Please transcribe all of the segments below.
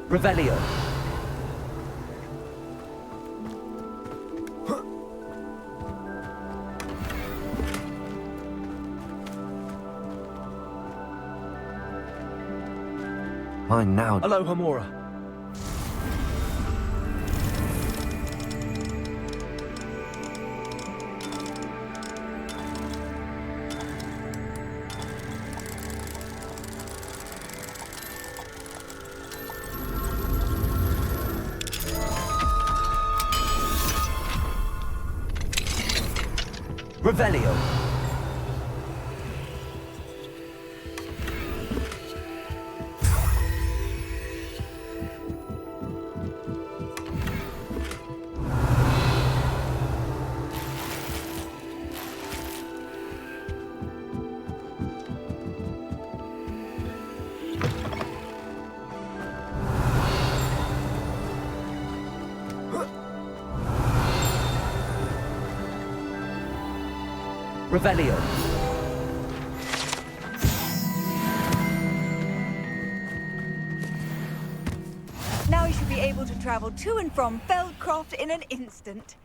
Revelio. Mine now. Aloha Mora. Revelio. Revelio. Now you should be able to travel to and from Feldcroft in an instant.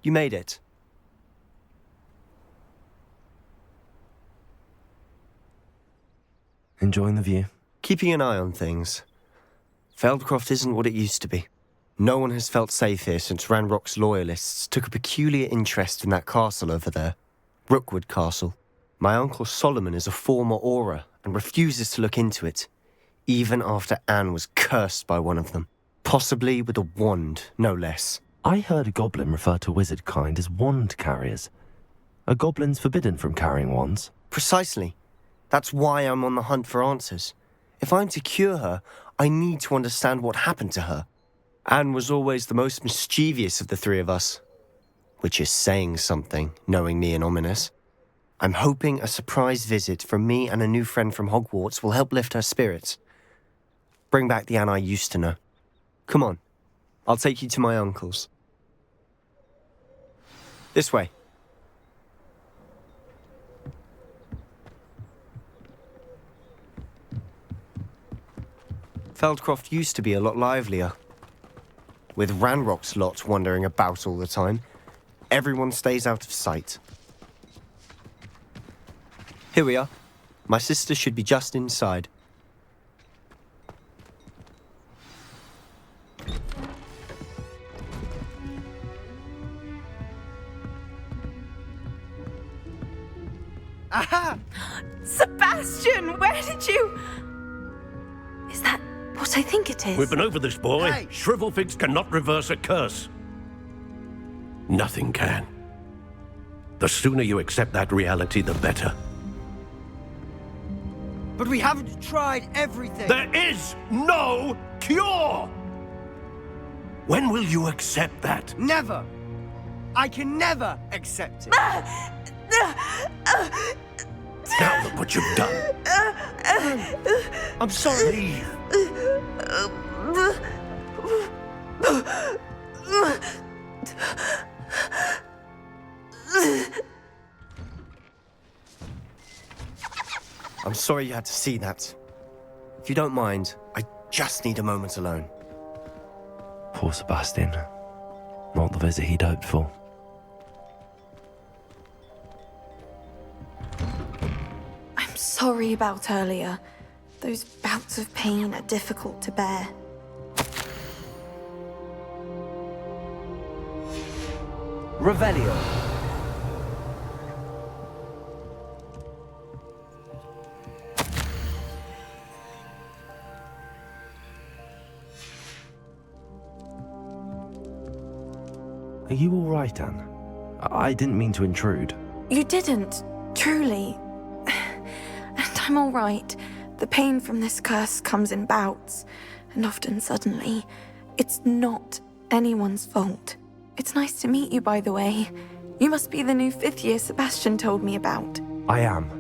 You made it. Enjoying the view? Keeping an eye on things. Feldcroft isn't what it used to be. No one has felt safe here since Ranrock's loyalists took a peculiar interest in that castle over there. Rookwood Castle. My uncle Solomon is a former Auror and refuses to look into it, even after Anne was cursed by one of them. Possibly with a wand, no less. I heard a goblin refer to wizard kind as wand carriers. Are goblins forbidden from carrying wands? Precisely. That's why I'm on the hunt for answers. If I'm to cure her, I need to understand what happened to her. Anne was always the most mischievous of the three of us. Which is saying something, knowing me and Ominous. I'm hoping a surprise visit from me and a new friend from Hogwarts will help lift her spirits. Bring back the Anne I used to know. Come on, I'll take you to my uncle's. This way. Feldcroft used to be a lot livelier. With Ranrock's lot wandering about all the time, everyone stays out of sight. Here we are. My sister should be just inside. Aha! Sebastian, where did you... Is that what I think it is? We've been over this, boy. Hey! Shrivelfigs cannot reverse a curse. Nothing can. The sooner you accept that reality, the better. But we haven't tried everything. There is no cure! When will you accept that? Never. I can never accept it. Now look what you've done. I'm sorry. Leave. I'm sorry you had to see that. If you don't mind, I just need a moment alone. Poor Sebastian. Not the visit he'd hoped for. I'm sorry about earlier. Those bouts of pain are difficult to bear. Revelio. Are you all right, Anne? I didn't mean to intrude. You didn't, truly. And I'm all right. The pain from this curse comes in bouts, and often suddenly. It's not anyone's fault. It's nice to meet you, by the way. You must be the new 5th year Sebastian told me about. I am.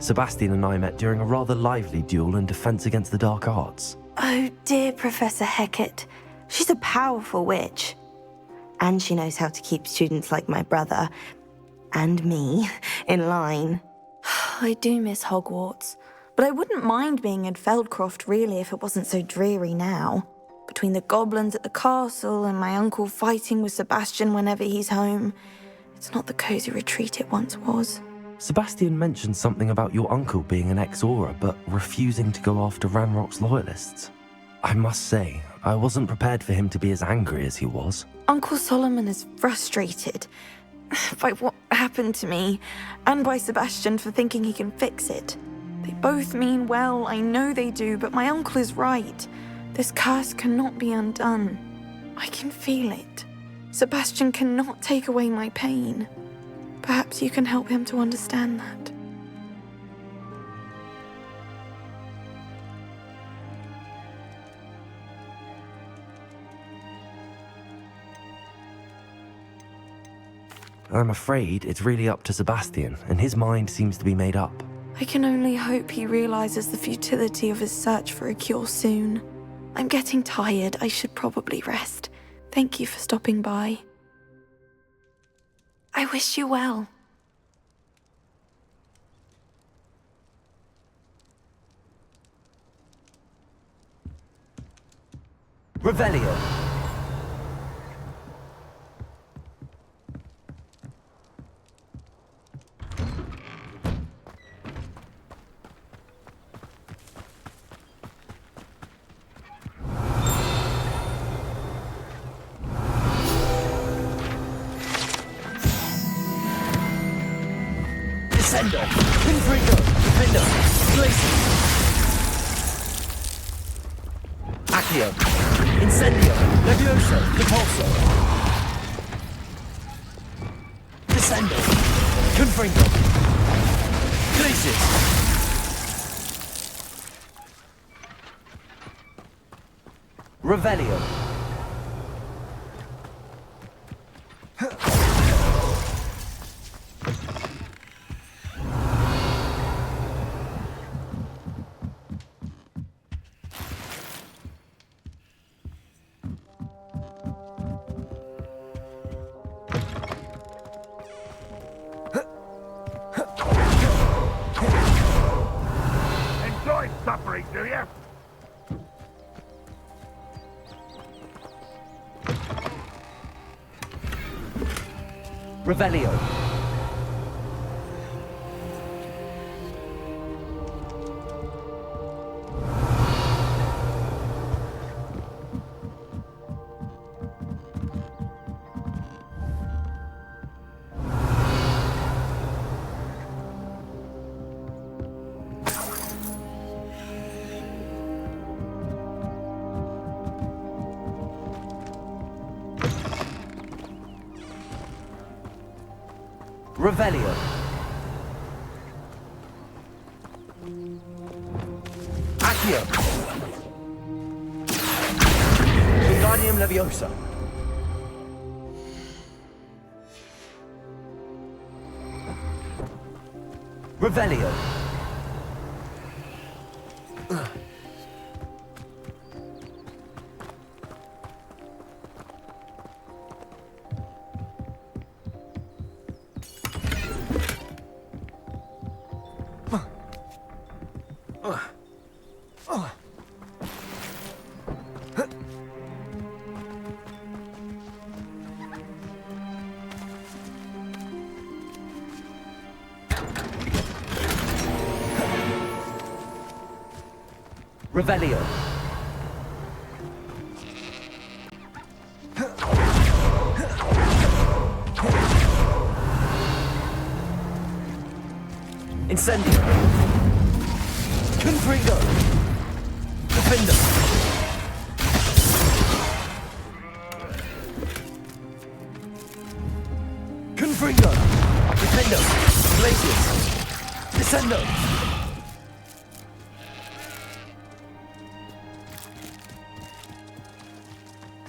Sebastian and I met during a rather lively duel in Defense Against the Dark Arts. Oh, dear Professor Hecat. She's a powerful witch. And she knows how to keep students like my brother and me in line. I do miss Hogwarts, but I wouldn't mind being in Feldcroft really if it wasn't so dreary now. Between the goblins at the castle and my uncle fighting with Sebastian whenever he's home, it's not the cosy retreat it once was. Sebastian mentioned something about your uncle being an ex-Auror, but refusing to go after Ranrock's loyalists. I must say, I wasn't prepared for him to be as angry as he was. Uncle Solomon is frustrated by what happened to me, and by Sebastian for thinking he can fix it. They both mean well, I know they do, but my uncle is right. This curse cannot be undone. I can feel it. Sebastian cannot take away my pain. Perhaps you can help him to understand that. I'm afraid it's really up to Sebastian, and his mind seems to be made up. I can only hope he realizes the futility of his search for a cure soon. I'm getting tired. I should probably rest. Thank you for stopping by. I wish you well. Revelio. Descendo. Confringo. Defendo. Glacier. Accio. Incendio. Levioso. Repulso. Descendo. Confringo. Glacier. Revelio. Enjoy suffering, do you? Revelio. Revelio. Accio. Wingardium Leviosa. Revelio. Revelio. Incendio. Confringo. Defendo. Confringo. Defendo. Glacius. Descendo.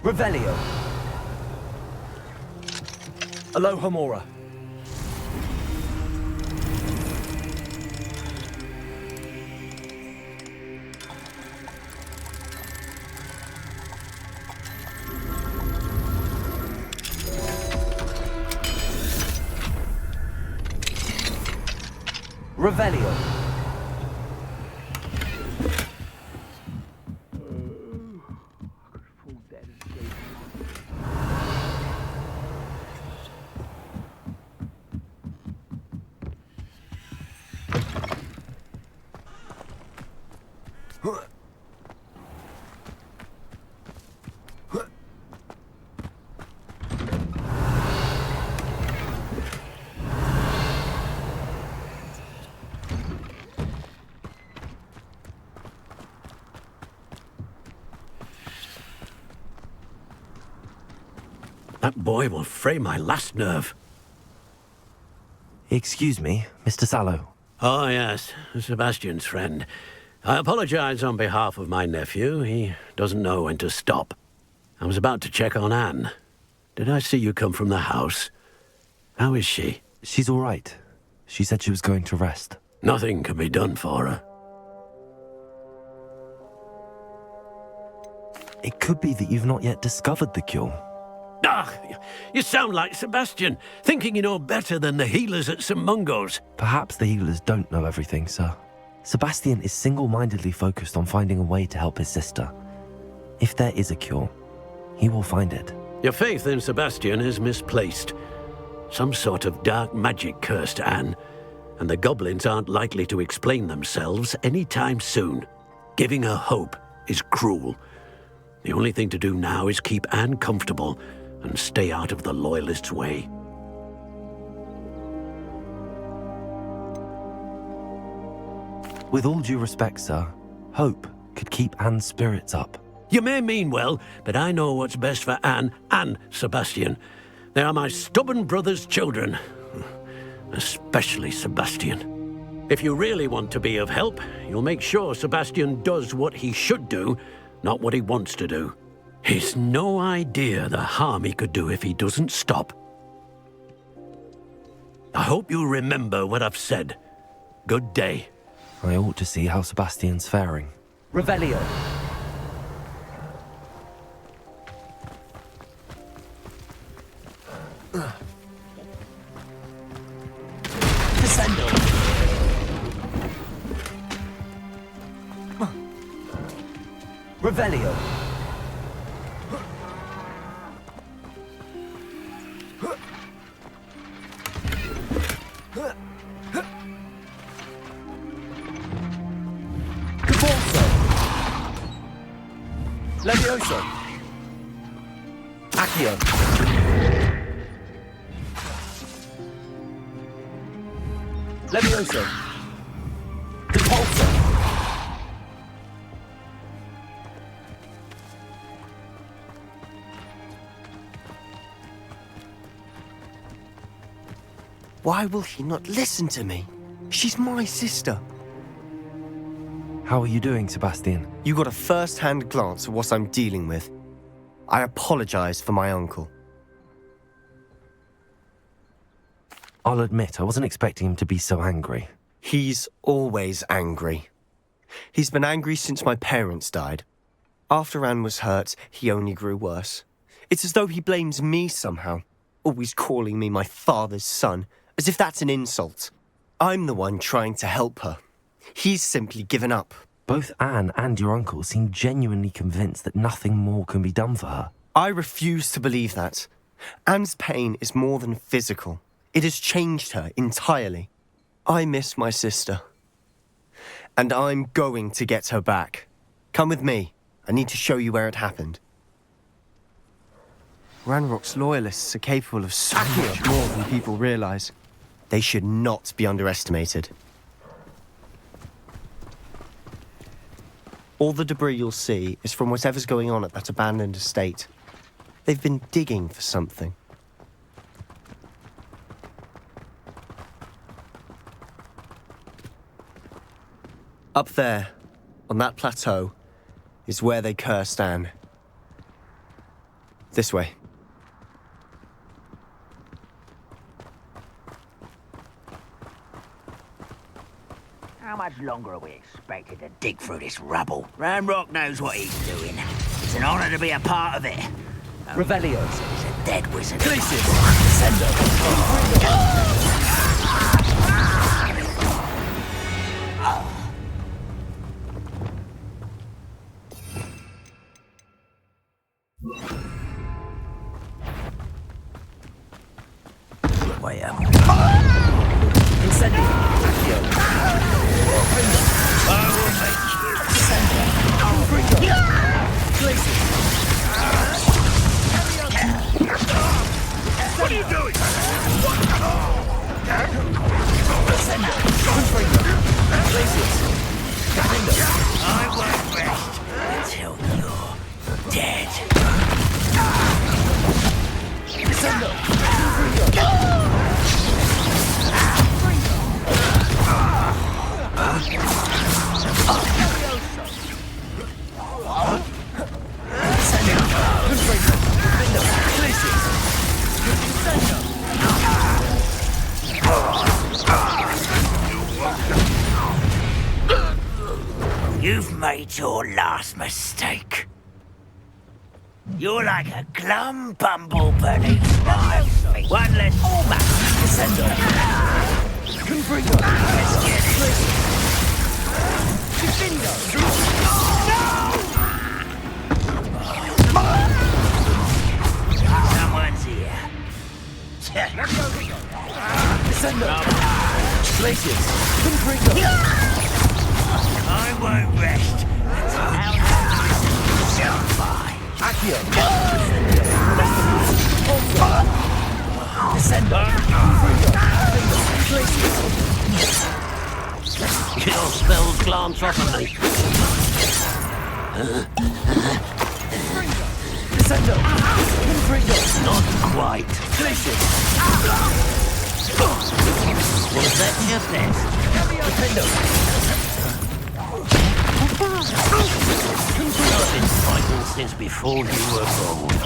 Revelio. Alohomora. Revelio. That boy will fray my last nerve. Excuse me, Mr. Sallow. Oh, yes, Sebastian's friend. I apologize on behalf of my nephew. He doesn't know when to stop. I was about to check on Anne. Did I see you come from the house? How is she? She's all right. She said she was going to rest. Nothing can be done for her. It could be that you've not yet discovered the cure. Ah, you sound like Sebastian, thinking you know better than the healers at St. Mungo's. Perhaps the healers don't know everything, sir. Sebastian is single-mindedly focused on finding a way to help his sister. If there is a cure, he will find it. Your faith in Sebastian is misplaced. Some sort of dark magic cursed Anne, and the goblins aren't likely to explain themselves anytime soon. Giving her hope is cruel. The only thing to do now is keep Anne comfortable and stay out of the Loyalists' way. With all due respect, sir, hope could keep Anne's spirits up. You may mean well, but I know what's best for Anne and Sebastian. They are my stubborn brother's children. Especially Sebastian. If you really want to be of help, you'll make sure Sebastian does what he should do, not what he wants to do. He's no idea the harm he could do if he doesn't stop. I hope you'll remember what I've said. Good day. I ought to see how Sebastian's faring. Revelio. Descendo. Revelio. Levioso. Accio. Levioso. Repulsor. Why will he not listen to me? She's my sister. How are you doing, Sebastian? You got a first-hand glance at what I'm dealing with. I apologize for my uncle. I'll admit, I wasn't expecting him to be so angry. He's always angry. He's been angry since my parents died. After Anne was hurt, he only grew worse. It's as though he blames me somehow, always calling me my father's son, as if that's an insult. I'm the one trying to help her. He's simply given up. Both Anne and your uncle seem genuinely convinced that nothing more can be done for her. I refuse to believe that. Anne's pain is more than physical. It has changed her entirely. I miss my sister. And I'm going to get her back. Come with me. I need to show you where it happened. Ranrock's loyalists are capable of so much more than people realize. They should not be underestimated. All the debris you'll see is from whatever's going on at that abandoned estate. They've been digging for something. Up there, on that plateau, is where they cursed Anne. This way. How much longer are we expected to dig through this rubble? Ranrock knows what he's doing. It's an honor to be a part of it. Revelio. He's a dead wizard. Glacius. Descendo. Way up. Incendio. Accio. I will make you. Confringo. Glacius. What are you doing? Ascendo. Confringo. Glacius. Capindo. I won't rest until you're dead. Descendo. Confringo. You've made your last mistake. You're like a glum bumblebee. One less format. Descendo. Confringo. Let's get it. Someone's here. Descendo. Glacius. Confringo. I won't rest until our shall by. Accio. Descendo. Glacius. Your spells glance off at me. Descendo. Confringo. Not quite. Glacius. Was that just it? Defendo. I've been fighting since before you were born.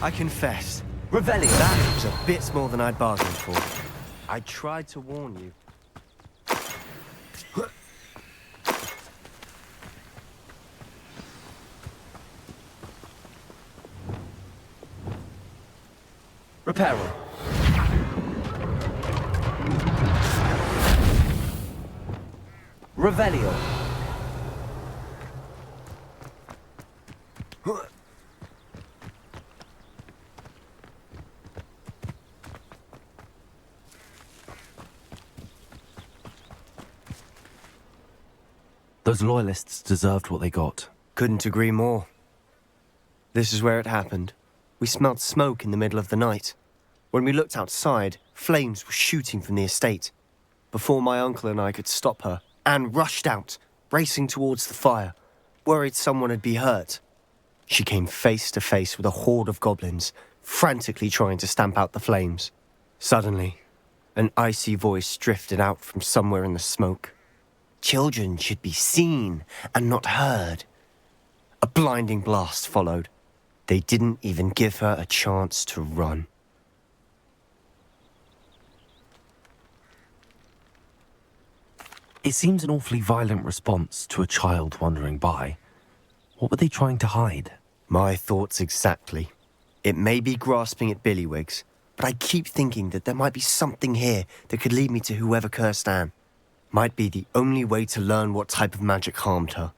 I confess, Revelio. that was a bit more than I'd bargained for. I tried to warn you. Reparo. Revelio. Those loyalists deserved what they got. Couldn't agree more. This is where it happened. We smelled smoke in the middle of the night. When we looked outside, flames were shooting from the estate. Before my uncle and I could stop her, Anne rushed out, racing towards the fire, worried someone had been hurt. She came face to face with a horde of goblins, frantically trying to stamp out the flames. Suddenly, an icy voice drifted out from somewhere in the smoke. Children should be seen and not heard. A blinding blast followed. They didn't even give her a chance to run. It seems an awfully violent response to a child wandering by. What were they trying to hide? My thoughts exactly. It may be grasping at Billywigs, but I keep thinking that there might be something here that could lead me to whoever cursed Anne. Might be the only way to learn what type of magic harmed her,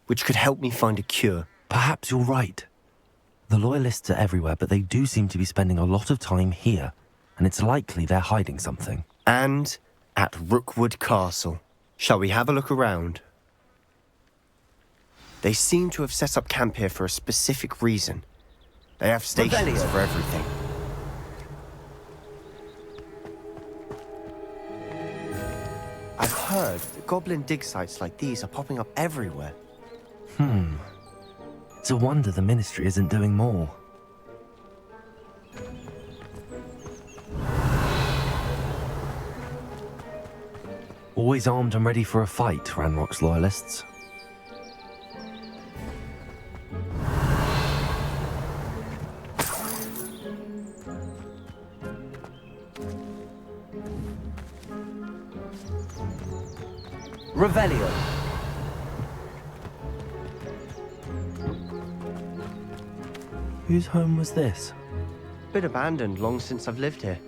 which could help me find a cure. Perhaps you're right. The loyalists are everywhere, but they do seem to be spending a lot of time here, and it's likely they're hiding something. And at Rookwood Castle. Shall we have a look around? They seem to have set up camp here for a specific reason. They have stations for everything. I've heard that goblin dig sites like these are popping up everywhere. It's a wonder the Ministry isn't doing more. Always armed and ready for a fight, Ranrock's loyalists. Revelio. Whose home was this? Been abandoned long since I've lived here.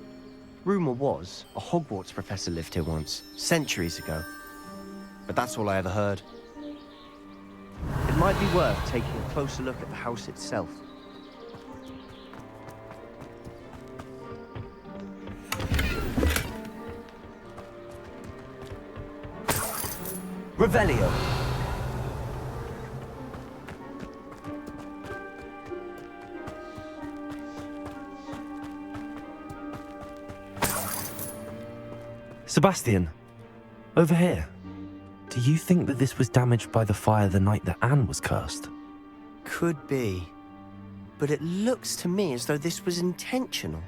Rumour was, a Hogwarts professor lived here once, centuries ago. But that's all I ever heard. It might be worth taking a closer look at the house itself. Revelio. Sebastian, over here. Do you think that this was damaged by the fire the night that Anne was cursed? Could be. But it looks to me as though this was intentional.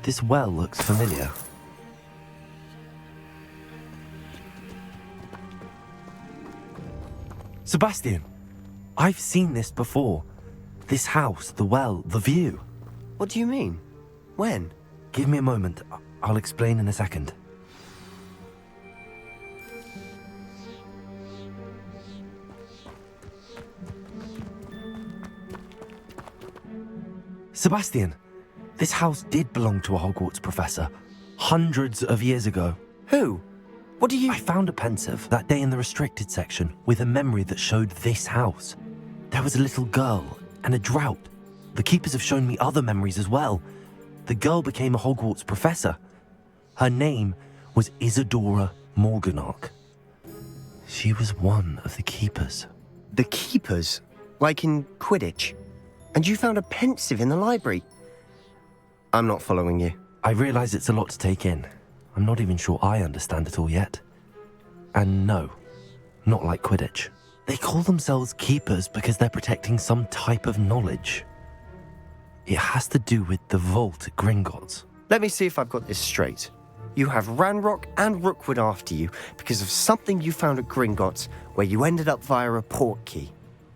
This well looks familiar. Sebastian, I've seen this before. This house, the well, the view. What do you mean? When? Give me a moment. I'll explain in a second. Sebastian, this house did belong to a Hogwarts professor, hundreds of years ago. Who? What do you... I found a pensive that day in the restricted section with a memory that showed this house. There was a little girl and a drought. The keepers have shown me other memories as well. The girl became a Hogwarts professor. Her name was Isadora Morganach. She was one of the keepers. The keepers? Like in Quidditch? And you found a pensive in the library? I'm not following you. I realize it's a lot to take in. I'm not even sure I understand it all yet. And no, not like Quidditch. They call themselves keepers because they're protecting some type of knowledge. It has to do with the vault at Gringotts. Let me see if I've got this straight. You have Ranrock and Rookwood after you because of something you found at Gringotts where you ended up via a portkey.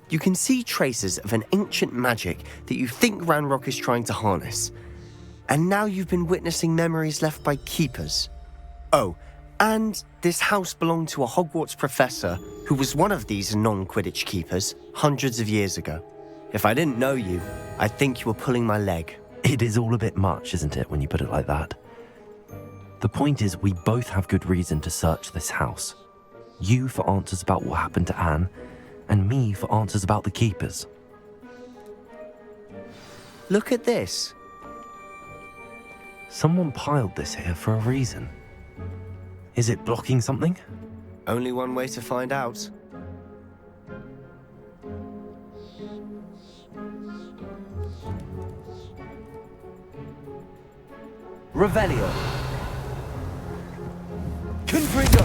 You can see traces of an ancient magic that you think Ranrock is trying to harness. And now you've been witnessing memories left by keepers. Oh, and this house belonged to a Hogwarts professor who was one of these non-Quidditch keepers hundreds of years ago. If I didn't know you, I'd think you were pulling my leg. It is all a bit much, isn't it, when you put it like that? The point is, we both have good reason to search this house. You for answers about what happened to Anne, and me for answers about the keepers. Look at this. Someone piled this here for a reason. Is it blocking something? Only one way to find out. Revelio. Confringo.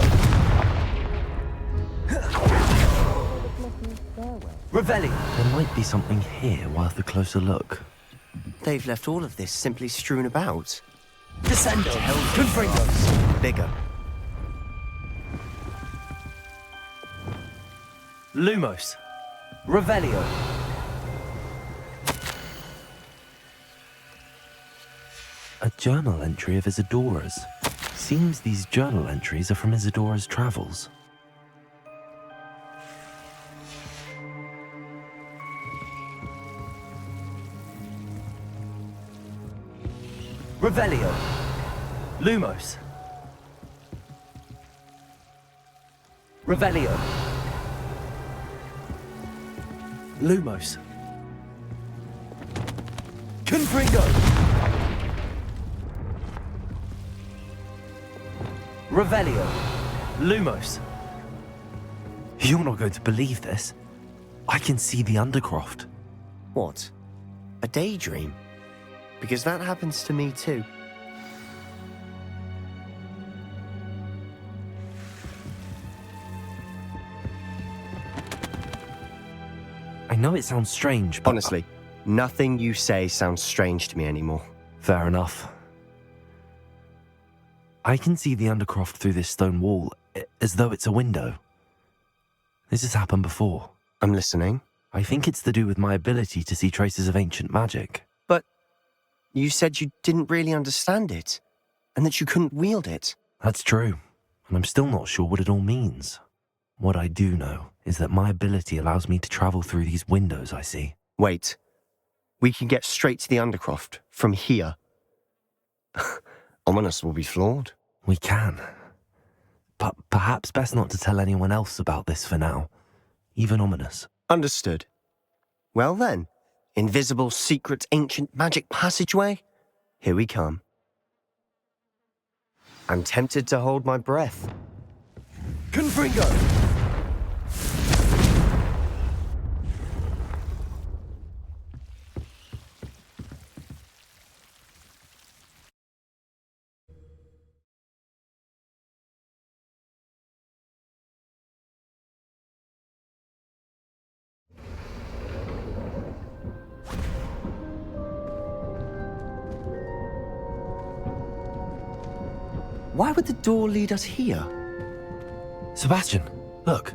Revelio. There might be something here worth a closer look. They've left all of this simply strewn about. Descendo. Confringos. Bigger. Lumos. Revelio. A journal entry of Isadora's. Seems these journal entries are from Isadora's travels. Revelio. Lumos. Revelio. Lumos. Confringo. Revelio. Lumos. You're not going to believe this. I can see the Undercroft. What? A daydream? Because that happens to me too. I know it sounds strange, but... Honestly, nothing you say sounds strange to me anymore. Fair enough. I can see the Undercroft through this stone wall, as though it's a window. This has happened before. I'm listening. I think it's to do with my ability to see traces of ancient magic. But you said you didn't really understand it, and that you couldn't wield it. That's true, and I'm still not sure what it all means. What I do know is that my ability allows me to travel through these windows I see. Wait. We can get straight to the Undercroft from here. Ominous will be floored. We can. But perhaps best not to tell anyone else about this for now. Even Ominous. Understood. Well then, invisible, secret, ancient magic passageway? Here we come. I'm tempted to hold my breath. Confringo! Why would the door lead us here? Sebastian, look.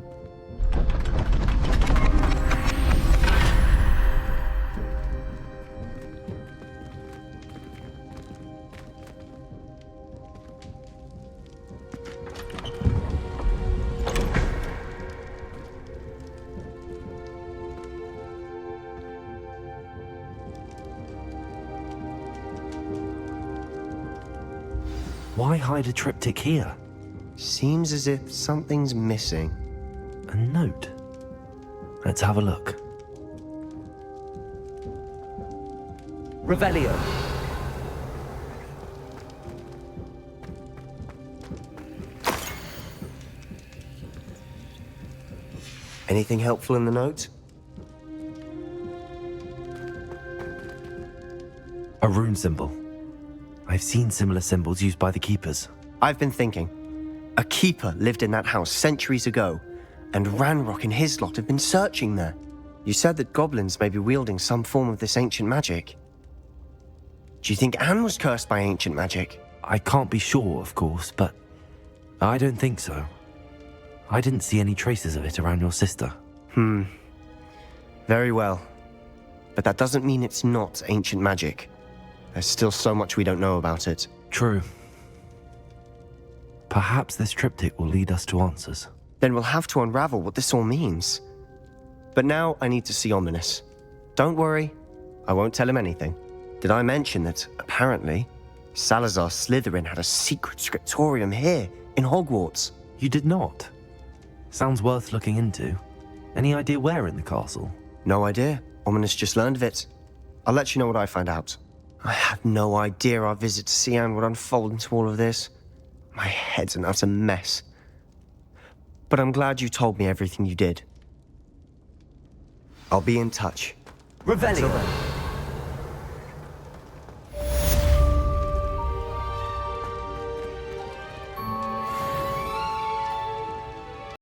Why hide a triptych here? Seems as if something's missing. A note. Let's have a look. Revelio. Anything helpful in the note? A rune symbol. I've seen similar symbols used by the keepers. I've been thinking. A keeper lived in that house centuries ago, and Ranrock and his lot have been searching there. You said that goblins may be wielding some form of this ancient magic. Do you think Anne was cursed by ancient magic? I can't be sure, of course, but I don't think so. I didn't see any traces of it around your sister. Very well. But that doesn't mean it's not ancient magic. There's still so much we don't know about it. True. Perhaps this triptych will lead us to answers. Then we'll have to unravel what this all means. But now I need to see Ominous. Don't worry, I won't tell him anything. Did I mention that, apparently, Salazar Slytherin had a secret scriptorium here, in Hogwarts? You did not? Sounds worth looking into. Any idea where in the castle? No idea. Ominous just learned of it. I'll let you know what I find out. I had no idea our visit to Cian would unfold into all of this. My head's an utter mess. But I'm glad you told me everything you did. I'll be in touch. Revelio.